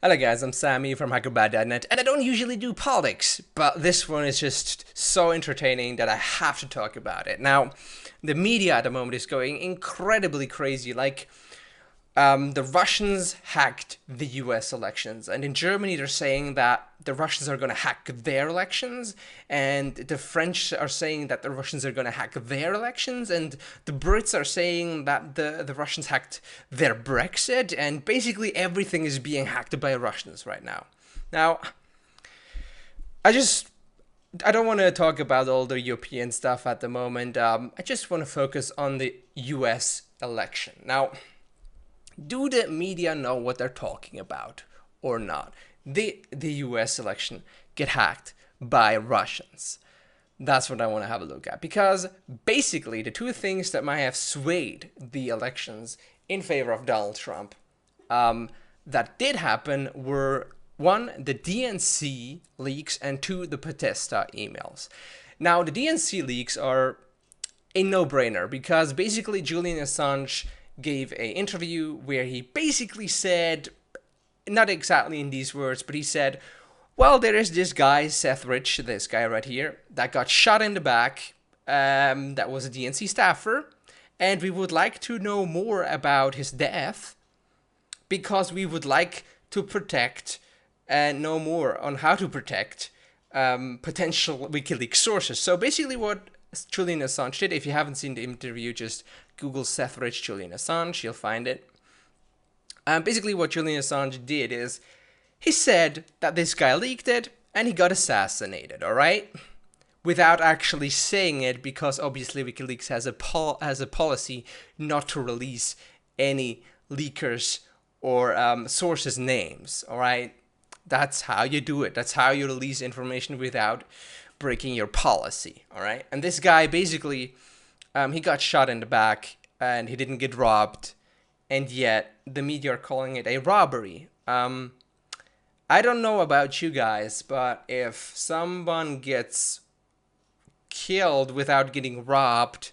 Hello guys, I'm Sammy from HackerBad.net, and I don't usually do politics, but this one is just so entertaining that I have to talk about it. Now, the media at the moment is going incredibly crazy. The Russians hacked the US elections, and in Germany they're saying that the Russians are going to hack their elections, and the French are saying that the Russians are going to hack their elections, and the Brits are saying that the Russians hacked their Brexit, and basically everything is being hacked by Russians right now. Now, I just I don't want to talk about all the European stuff at the moment. I just want to focus on the US election. Now, do the media know what they're talking about or not? The US election get hacked by Russians. That's what I want to have a look at, because basically the two things that might have swayed the elections in favor of Donald Trump that did happen were one, the DNC leaks, and two, the Podesta emails. Now, the DNC leaks are a no-brainer because basically Julian Assange gave an interview where he basically said, not exactly in these words, but he said, well, there is this guy, Seth Rich, this guy right here, that got shot in the back, that was a DNC staffer, and we would like to know more about his death because we would like to protect and know more on how to protect potential WikiLeaks sources. So basically what Julian Assange did, if you haven't seen the interview, just Google Seth Rich Julian Assange, you'll find it. Basically what Julian Assange did is he said that this guy leaked it and he got assassinated, alright? Without actually saying it, because obviously WikiLeaks has a policy not to release any leakers or sources' names, alright? That's how you do it. That's how you release information without breaking your policy, alright? And this guy basically, he got shot in the back and he didn't get robbed, and yet the media are calling it a robbery. I don't know about you guys, but if someone gets killed without getting robbed,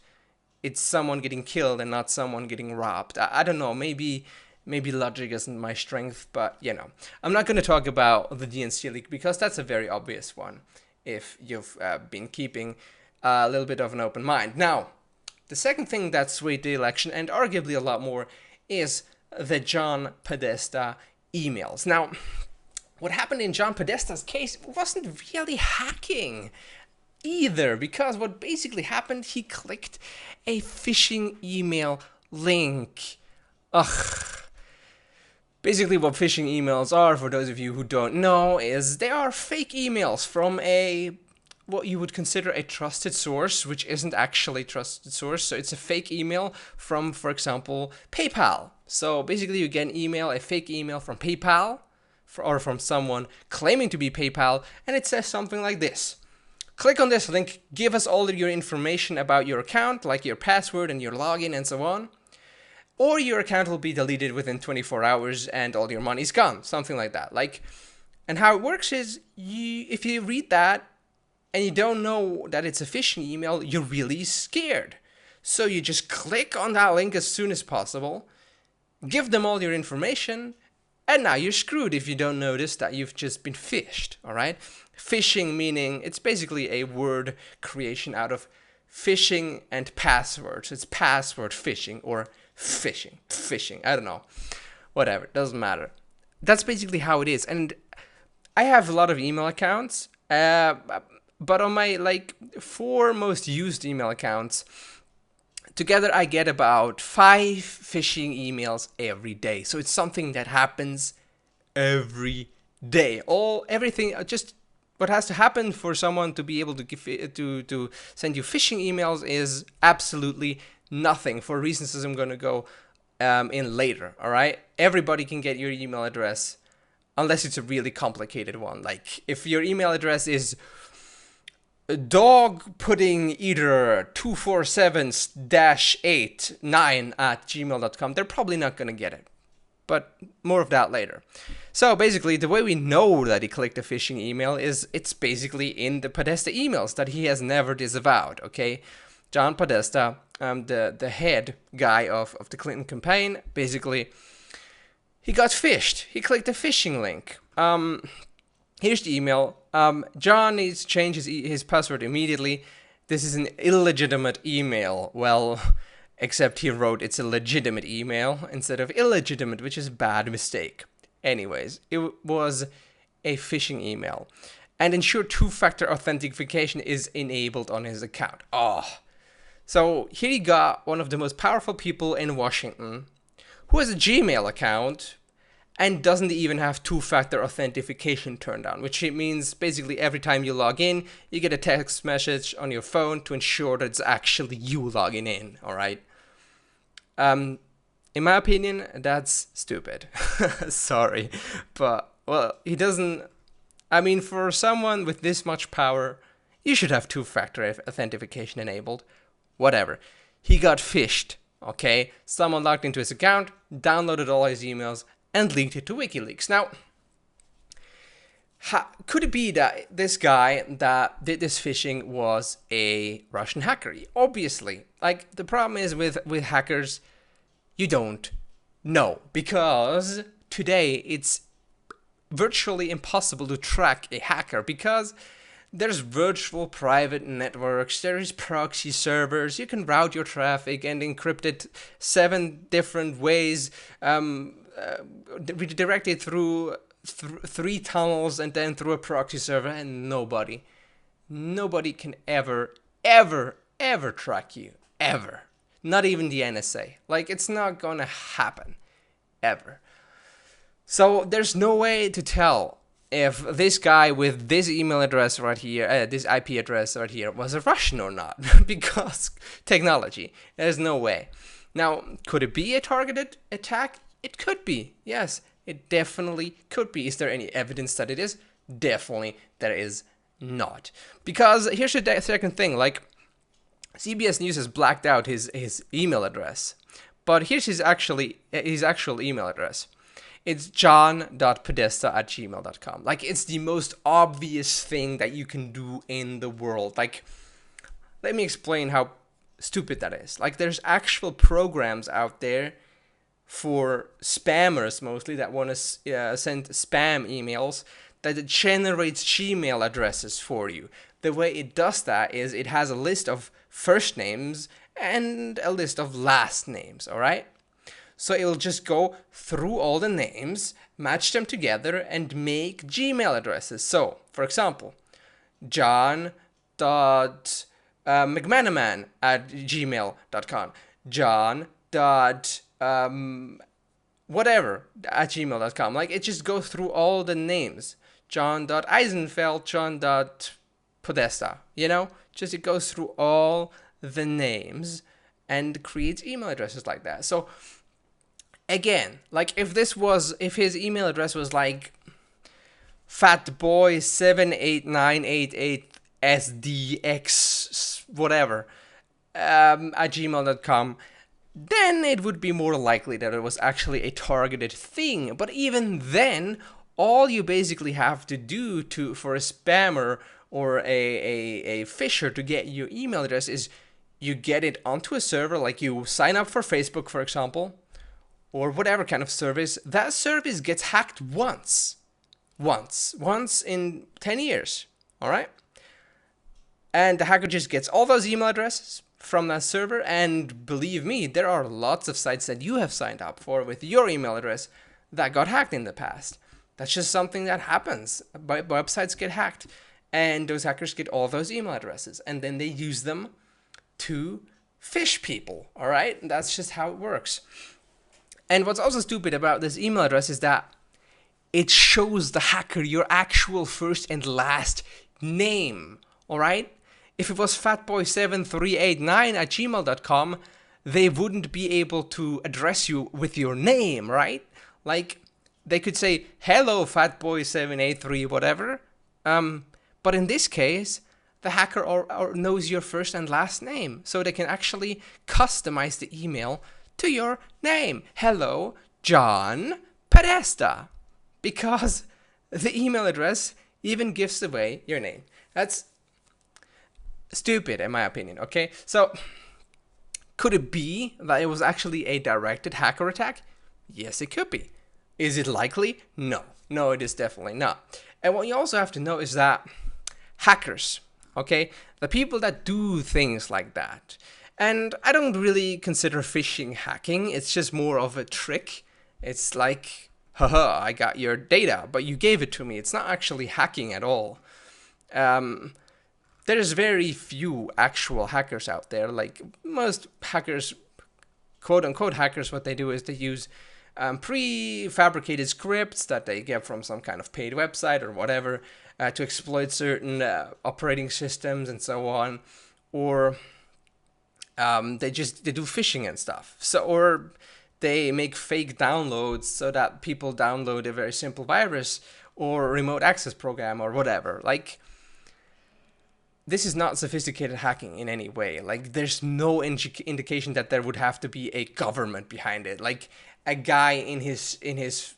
it's someone getting killed and not someone getting robbed. I don't know, maybe logic isn't my strength, but you know. I'm not going to talk about the DNC leak because that's a very obvious one if you've been keeping a little bit of an open mind. Now, the second thing that swayed the election, and arguably a lot more, is the John Podesta emails. Now, what happened in John Podesta's case wasn't really hacking either, because what basically happened, he clicked a phishing email link. Ugh. Basically what phishing emails are, for those of you who don't know, is they are fake emails from what you would consider a trusted source, which isn't actually a trusted source. So it's a fake email from, for example, PayPal. So basically you get an email, a fake email from PayPal, or from someone claiming to be PayPal, and it says something like this. Click on this link, give us all of your information about your account, like your password and your login and so on, or your account will be deleted within 24 hours and all your money's gone, something like that. And how it works is, if you read that and you don't know that it's a phishing email, you're really scared. So you just click on that link as soon as possible, give them all your information, and now you're screwed if you don't notice that you've just been phished, alright? Phishing meaning, it's basically a word creation out of phishing and passwords. It's password phishing or phishing, I don't know. Whatever, doesn't matter. That's basically how it is. And I have a lot of email accounts, but on my 4 most used email accounts, together I get about 5 phishing emails every day. So it's something that happens every day. Everything, just what has to happen for someone to be able to to send you phishing emails is absolutely nothing, for reasons I'm going to go in later, alright? Everybody can get your email address, unless it's a really complicated one. Like, if your email address is dog pudding eater 247-89 @gmail.com, they're probably not going to get it. But more of that later. So basically, the way we know that he clicked a phishing email is it's basically in the Podesta emails that he has never disavowed, okay? John Podesta, the head guy of the Clinton campaign, basically, he got phished. He clicked a phishing link. Here's the email. John needs to change his password immediately. This is an illegitimate email. Well, except he wrote it's a legitimate email instead of illegitimate, which is a bad mistake. Anyways, it was a phishing email. And ensure two-factor authentication is enabled on his account. Oh. So here you got one of the most powerful people in Washington who has a Gmail account and doesn't even have two-factor authentication turned on, which means basically every time you log in, you get a text message on your phone to ensure that it's actually you logging in, all right? In my opinion, that's stupid. Sorry, but, well, he doesn't... I mean, for someone with this much power, you should have two-factor authentication enabled. Whatever. He got phished, okay? Someone logged into his account, downloaded all his emails, and leaked it to WikiLeaks. Now, could it be that this guy that did this phishing was a Russian hacker? Obviously. Like, the problem is with hackers, you don't know. Because today, it's virtually impossible to track a hacker because there's virtual private networks, there's proxy servers, you can route your traffic and encrypt it 7 different ways, redirect it through 3 tunnels and then through a proxy server, and nobody can ever track you, ever. Not even the NSA. Like, it's not gonna happen, ever. So there's no way to tell if this guy with this email address right here, this IP address right here, was a Russian or not, because technology. There's no way. Now, could it be a targeted attack? It could be. Yes, it definitely could be. Is there any evidence that it is? Definitely there is not. Because here's the second thing, like, CBS News has blacked out his email address, but here's his actual email address. It's john.podesta@gmail.com. Like, it's the most obvious thing that you can do in the world. Like, let me explain how stupid that is. Like, there's actual programs out there for spammers mostly that want to send spam emails that it generates Gmail addresses for you. The way it does that is it has a list of first names and a list of last names, all right? So it'll just go through all the names, match them together, and make Gmail addresses. So, for example, john.mcmanaman@gmail.com, john.whatever@gmail.com. Like, it just goes through all the names. John.eisenfeld, john.podesta, you know? Just it goes through all the names and creates email addresses like that. So, again, like, if his email address was like fatboy78988sdx whatever at gmail.com, then it would be more likely that it was actually a targeted thing. But even then, all you basically have to do for a spammer or a phisher to get your email address is you get it onto a server, like you sign up for Facebook, for example, or whatever kind of service. That service gets hacked once in 10 years, all right? And the hacker just gets all those email addresses from that server, and believe me, there are lots of sites that you have signed up for with your email address that got hacked in the past. That's just something that happens. Websites get hacked, and those hackers get all those email addresses, and then they use them to phish people, all right? And that's just how it works. And what's also stupid about this email address is that it shows the hacker your actual first and last name, all right? If it was fatboy7389@gmail.com, they wouldn't be able to address you with your name, right? Like, they could say, hello, fatboy783, whatever. But in this case, the hacker or knows your first and last name, so they can actually customize the email to your name. Hello, John Podesta. Because the email address even gives away your name. That's stupid, in my opinion, okay? So, could it be that it was actually a directed hacker attack? Yes, it could be. Is it likely? No. No, it is definitely not. And what you also have to know is that hackers, okay, the people that do things like that, and I don't really consider phishing hacking, it's just more of a trick. It's like, haha, I got your data, but you gave it to me. It's not actually hacking at all. Um, there's very few actual hackers out there. Like most hackers, quote unquote hackers, what they do is they use prefabricated scripts that they get from some kind of paid website or whatever to exploit certain operating systems and so on, or they do phishing and stuff. So, or they make fake downloads so that people download a very simple virus or remote access program or whatever. Like, this is not sophisticated hacking in any way. Like, there's no indication that there would have to be a government behind it. Like, a guy in his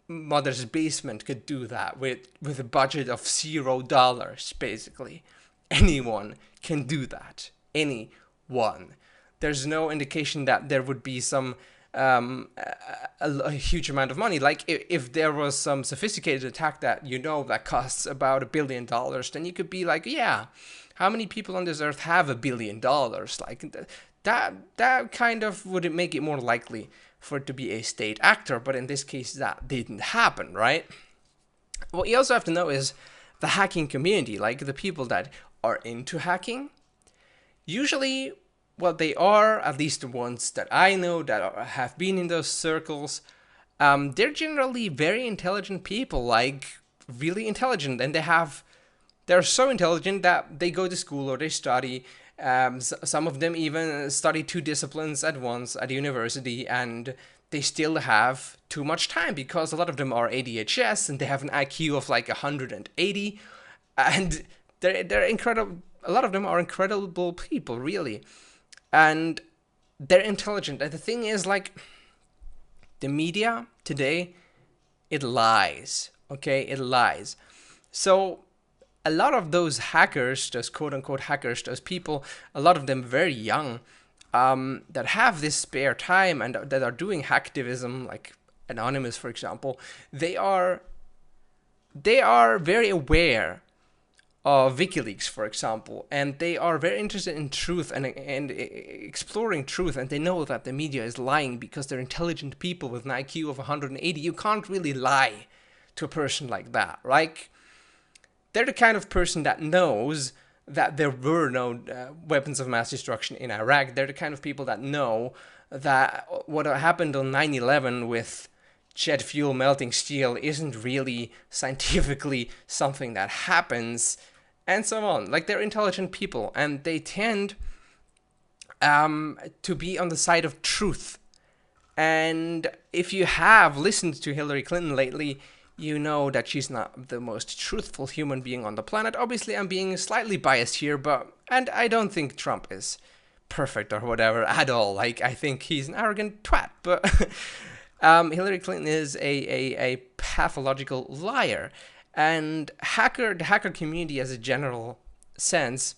mother's basement could do that with a budget of $0, basically. Anyone can do that. Anyone. There's no indication that there would be some a huge amount of money. Like if there was some sophisticated attack that that costs about $1 billion, then you could be like, yeah, how many people on this earth have $1 billion? Like that kind of would make it more likely for it to be a state actor. But in this case, that didn't happen, right? What you also have to know is the hacking community, like the people that are into hacking, usually, well, they are, at least the ones that I know that have been in those circles, they're generally very intelligent people, like really intelligent, and they're so intelligent that they go to school or they study. Some of them even study 2 disciplines at once at university, and they still have too much time because a lot of them are ADHS and they have an IQ of like 180, and they're incredible. A lot of them are incredible people, really. And they're intelligent. And the thing is, like, the media today, it lies. Okay? It lies. So a lot of those hackers, those quote-unquote hackers, those people, a lot of them very young, that have this spare time and that are doing hacktivism, like Anonymous, for example, they are very aware of WikiLeaks, for example, and they are very interested in truth and exploring truth, and they know that the media is lying because they're intelligent people with an IQ of 180. You can't really lie to a person like that. Like, they're the kind of person that knows that there were no weapons of mass destruction in Iraq. They're the kind of people that know that what happened on 9/11 with jet fuel melting steel isn't really scientifically something that happens, and so on. Like, they're intelligent people, and they tend to be on the side of truth. And if you have listened to Hillary Clinton lately, you know that she's not the most truthful human being on the planet. Obviously, I'm being slightly biased here, and I don't think Trump is perfect or whatever at all. Like, I think he's an arrogant twat, but Hillary Clinton is a pathological liar. And the hacker community as a general sense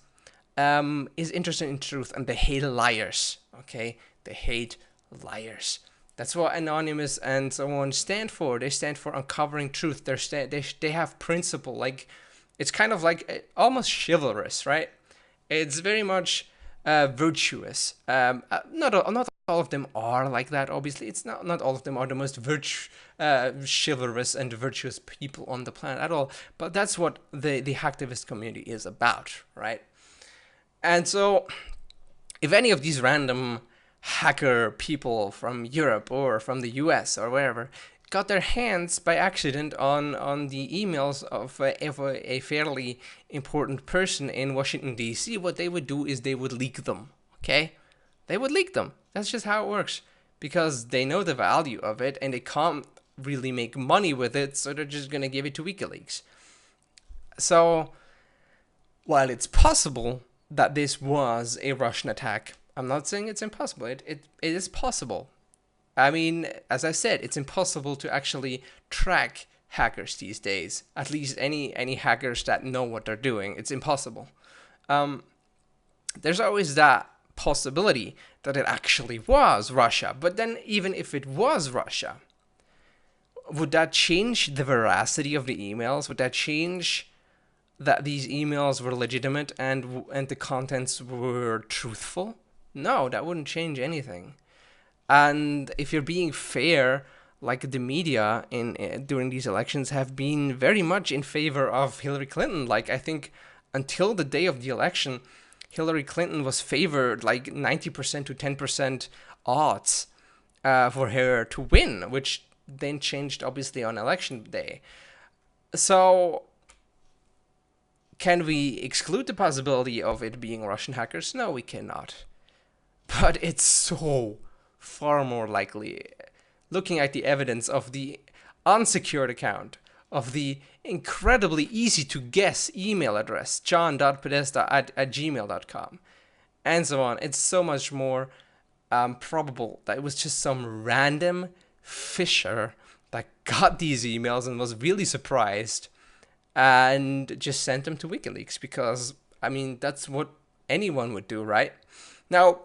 is interested in truth, and they hate liars, okay? They hate liars. That's what Anonymous and so on stand for. They stand for uncovering truth. They have principle. Like, it's kind of like almost chivalrous, right? It's very much virtuous. Not all of them are like that. Obviously, it's not all of them are the most chivalrous and virtuous people on the planet at all. But that's what the hacktivist community is about, right? And so, if any of these random hacker people from Europe or from the US or wherever got their hands by accident on the emails of a fairly important person in Washington, D.C., what they would do is they would leak them, okay? They would leak them. That's just how it works, because they know the value of it and they can't really make money with it, so they're just going to give it to WikiLeaks. So, while it's possible that this was a Russian attack, I'm not saying it's impossible. It is possible. I mean, as I said, it's impossible to actually track hackers these days. At least any hackers that know what they're doing. It's impossible. There's always that possibility that it actually was Russia. But then even if it was Russia, would that change the veracity of the emails? Would that change that these emails were legitimate and the contents were truthful? No, that wouldn't change anything. And if you're being fair, like the media in during these elections have been very much in favor of Hillary Clinton. Like, I think until the day of the election, Hillary Clinton was favored like 90% to 10% odds for her to win, which then changed obviously on election day. So can we exclude the possibility of it being Russian hackers? No, we cannot. But it's so far more likely, looking at the evidence of the unsecured account, of the incredibly easy to guess email address, john.podesta@gmail.com, and so on. It's so much more probable that it was just some random fisher that got these emails and was really surprised and just sent them to WikiLeaks, because, I mean, that's what anyone would do, right? Now,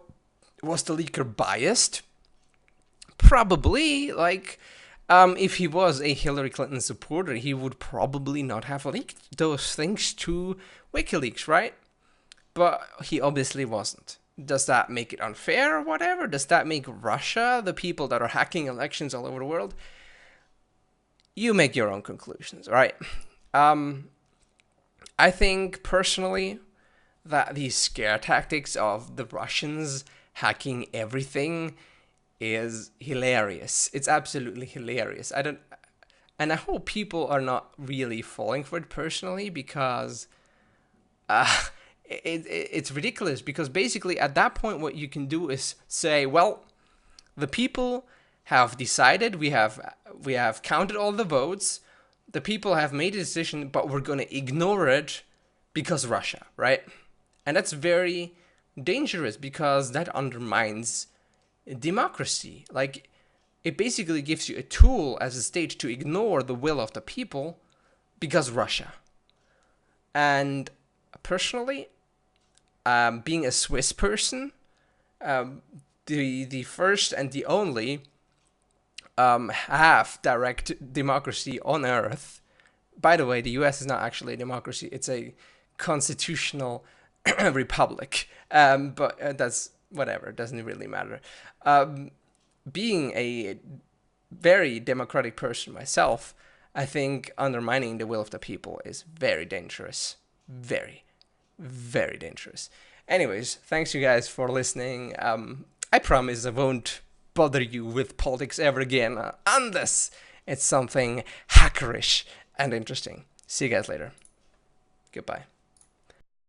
was the leaker biased? Probably. Like, if he was a Hillary Clinton supporter, he would probably not have leaked those things to WikiLeaks, right? But he obviously wasn't. Does that make it unfair or whatever? Does that make Russia the people that are hacking elections all over the world? You make your own conclusions, right? I think personally that these scare tactics of the Russians hacking everything is hilarious. It's absolutely hilarious. And I hope people are not really falling for it personally, because it's ridiculous. Because basically at that point what you can do is say, well, the people have decided, we have counted all the votes, the people have made a decision, but we're going to ignore it because Russia, right? And that's very dangerous, because that undermines democracy. Like, it basically gives you a tool as a state to ignore the will of the people because Russia. And personally, being a Swiss person, the first and the only half direct democracy on earth. By the way, the US is not actually a democracy, it's a constitutional republic, but that's whatever, it doesn't really matter. Being a very democratic person myself, I think undermining the will of the people is very dangerous. Very, very dangerous. Anyways, thanks you guys for listening. I promise I won't bother you with politics ever again, unless it's something hackerish and interesting. See you guys later. Goodbye.